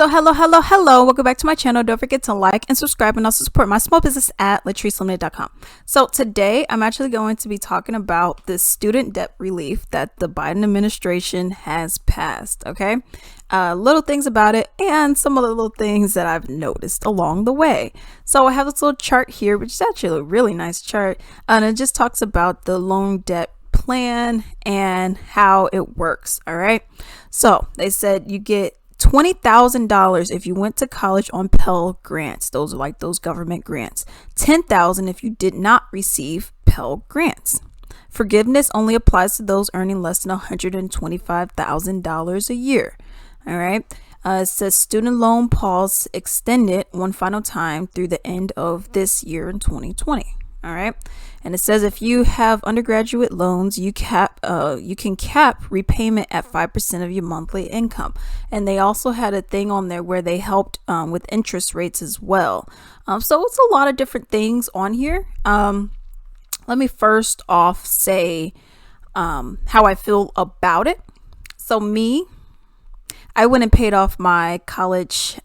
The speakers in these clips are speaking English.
So hello. Welcome back to my channel. Don't forget to like and subscribe and also support my small business at latricelimited.com. So today I'm actually going to be talking about the student debt relief that the Biden administration has passed. Okay. Little things about it and some of the little things that I've noticed along the way. So I have this little chart here, which is actually a really nice chart. And it just talks about the loan debt plan and how it works. All right. So they said you get $20,000 if you went to college on Pell Grants. Those are like those government grants. $10,000 if you did not receive Pell Grants. Forgiveness only applies to those earning less than $125,000 a year. All right. It says student loan pause extended one final time through the end of this year in 2020. All right. And it says if you have undergraduate loans, you can cap repayment at 5% of your monthly income. And they also had a thing on there where they helped with interest rates as well. So it's a lot of different things on here. Let me first off say how I feel about it. So I went and paid off my college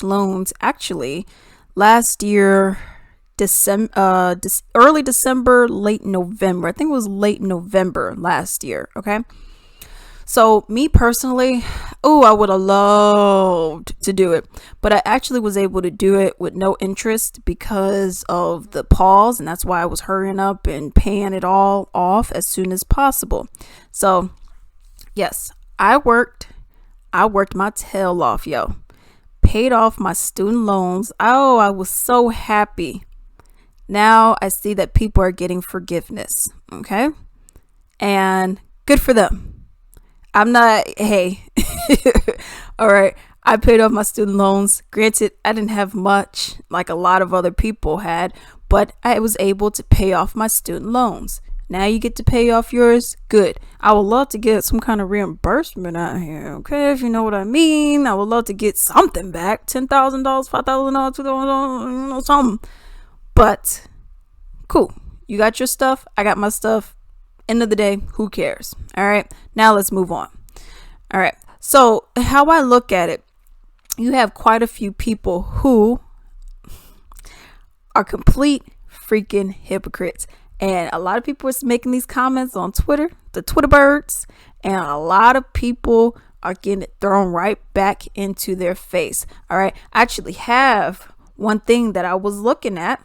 loans actually last year. Early December, late November. I think it was late November last year. Okay. So me personally, I would have loved to do it, but I actually was able to do it with no interest because of the pause. And that's why I was hurrying up and paying it all off as soon as possible. So yes, I worked my tail off, yo. Paid off my student loans. Oh, I was so happy. Now I see that people are getting forgiveness. Okay. And good for them. I'm not, hey, all right. I paid off my student loans. Granted, I didn't have much like a lot of other people had, but I was able to pay off my student loans. Now you get to pay off yours. Good. I would love to get some kind of reimbursement out here. Okay. If you know what I mean, I would love to get something back. $10,000, $5,000, $2,000, something. But cool. You got your stuff. I got my stuff. End of the day, who cares? All right. Now let's move on. All right. So how I look at it, you have quite a few people who are complete freaking hypocrites. And a lot of people are making these comments on Twitter, the Twitter birds, and a lot of people are getting it thrown right back into their face. All right. I actually have one thing that I was looking at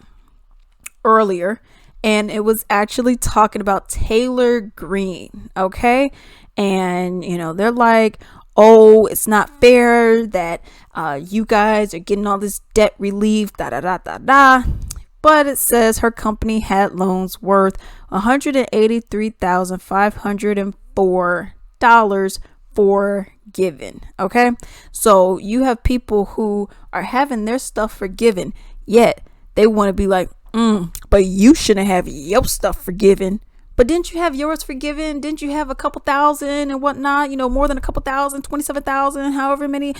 earlier, and it was actually talking about Taylor Greene. Okay. And, they're like, oh, it's not fair that you guys are getting all this debt relief, da da da da da. But it says her company had loans worth $183,504 forgiven. Okay. So you have people who are having their stuff forgiven, yet they want to be like, but you shouldn't have your stuff forgiven. But didn't you have yours forgiven? Didn't you have a couple thousand and whatnot? More than a couple thousand, 27,000, however many.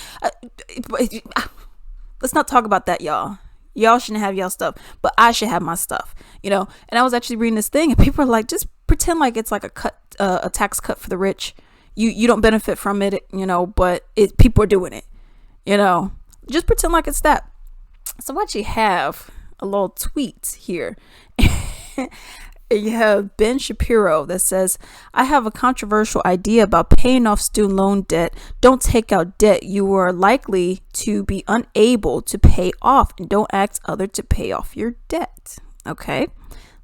Let's not talk about that, y'all. Y'all shouldn't have y'all stuff, but I should have my stuff, And I was actually reading this thing, and people are like, just pretend like it's like a tax cut for the rich. You don't benefit from it, but people are doing it, Just pretend like it's that. So I actually have a little tweet here. You have Ben Shapiro that says, I have a controversial idea about paying off student loan debt. Don't take out debt you are likely to be unable to pay off, and don't ask others to pay off your debt. Okay.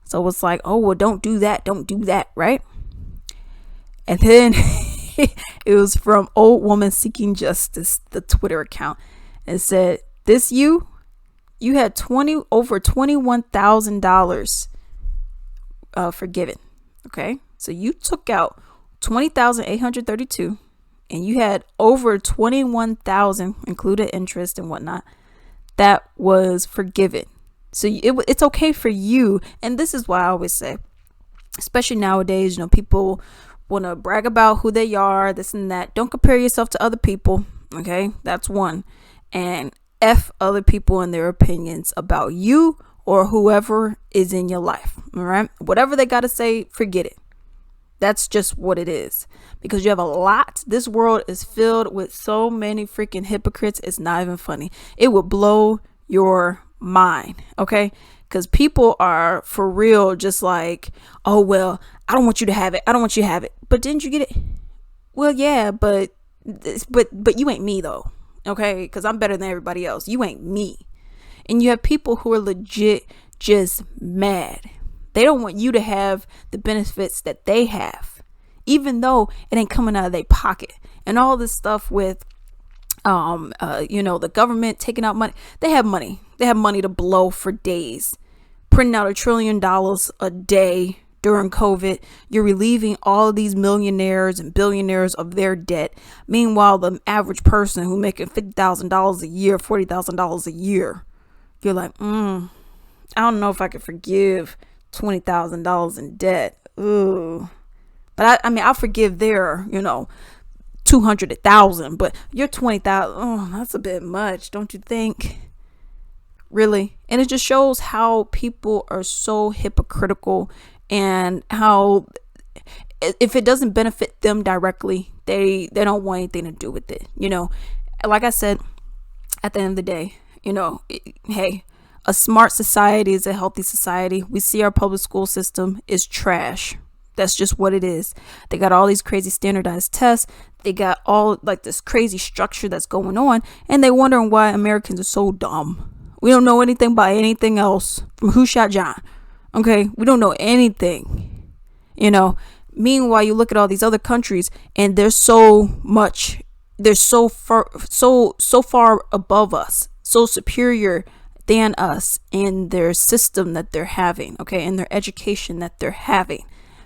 So it's like, oh, well, don't do that. Don't do that. Right. And then it was from Old Woman Seeking Justice, the Twitter account. And it said, you had over $21,000 forgiven. Okay. So you took out 20,832 and you had over 21,000 included interest and whatnot that was forgiven. So it's okay for you. And this is why I always say, especially nowadays, people want to brag about who they are, this and that. Don't compare yourself to other people. Okay. That's one. And F other people and their opinions about you or whoever is in your life. All right. Whatever they got to say, forget it. That's just what it is. Because you have a lot. This world is filled with so many freaking hypocrites. It's not even funny. It will blow your mind. Okay. Because people are for real just like, oh, well, I don't want you to have it. I don't want you to have it. But didn't you get it? Well, yeah, but you ain't me though. Okay. Because I'm better than everybody else. You ain't me. And you have people who are legit just mad. They don't want you to have the benefits that they have, even though it ain't coming out of their pocket. And all this stuff with, the government taking out money. They have money. They have money to blow for days, printing out $1 trillion a day during COVID. You're relieving all of these millionaires and billionaires of their debt. Meanwhile, the average person who making $50,000 a year, $40,000 a year, you're like, I don't know if I could forgive $20,000 in debt. Ooh. But I'll forgive their, 200,000, but you're 20,000. Oh, that's a bit much, don't you think? Really? And it just shows how people are so hypocritical, and how if it doesn't benefit them directly, they don't want anything to do with it. Like I said, at the end of the day, hey, a smart society is a healthy society. We see our public school system is trash. That's just what it is. They got all these crazy standardized tests. They got all like this crazy structure that's going on. And they wondering why Americans are so dumb. We don't know anything about anything else from Who Shot John. Okay. We don't know anything, Meanwhile, you look at all these other countries and they're so far above us, so superior than us in their system that they're having, okay, in their education that they're having,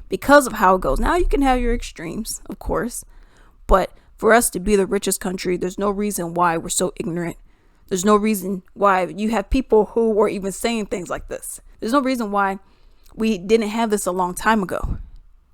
because of how it goes. Now you can have your extremes, of course, but for us to be the richest country, there's no reason why we're so ignorant. There's no reason why you have people who were even saying things like this. There's no reason why we didn't have this a long time ago.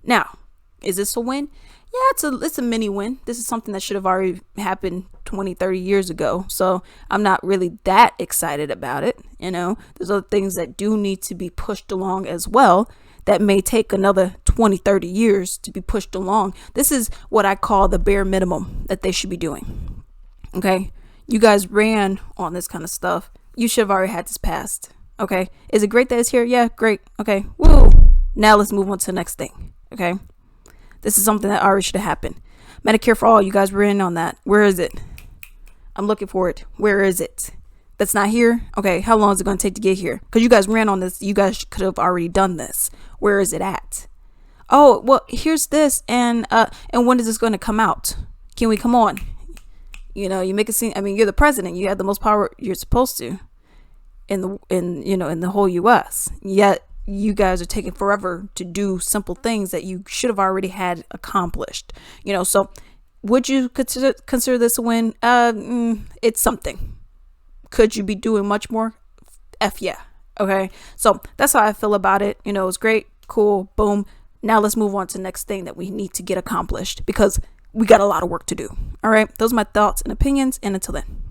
Now, is this a win? Yeah, it's a mini win. This is something that should have already happened 20, 30 years ago. So I'm not really that excited about it. There's other things that do need to be pushed along as well that may take another 20, 30 years to be pushed along. This is what I call the bare minimum that they should be doing. Okay. You guys ran on this kind of stuff. You should have already had this passed. Okay. Is it great that it's here? Yeah, great. Okay. Woo. Now let's move on to the next thing. Okay. This is something that already should have happened. Medicare for all. You guys were in on that. Where is it? I'm looking for it. Where is it? That's not here? Okay. How long is it going to take to get here? Because you guys ran on this. You guys could have already done this. Where is it at? Oh, well, here's this. And when is this going to come out? Can we come on? You make it seem, you're the president. You have the most power you're supposed to in the whole US. Yet you guys are taking forever to do simple things that you should have already had accomplished. So would you consider this a win? It's something. Could you be doing much more? F yeah. Okay. So that's how I feel about it. It's great. Cool. Boom. Now let's move on to the next thing that we need to get accomplished, because we got a lot of work to do. All right. Those are my thoughts and opinions. And until then.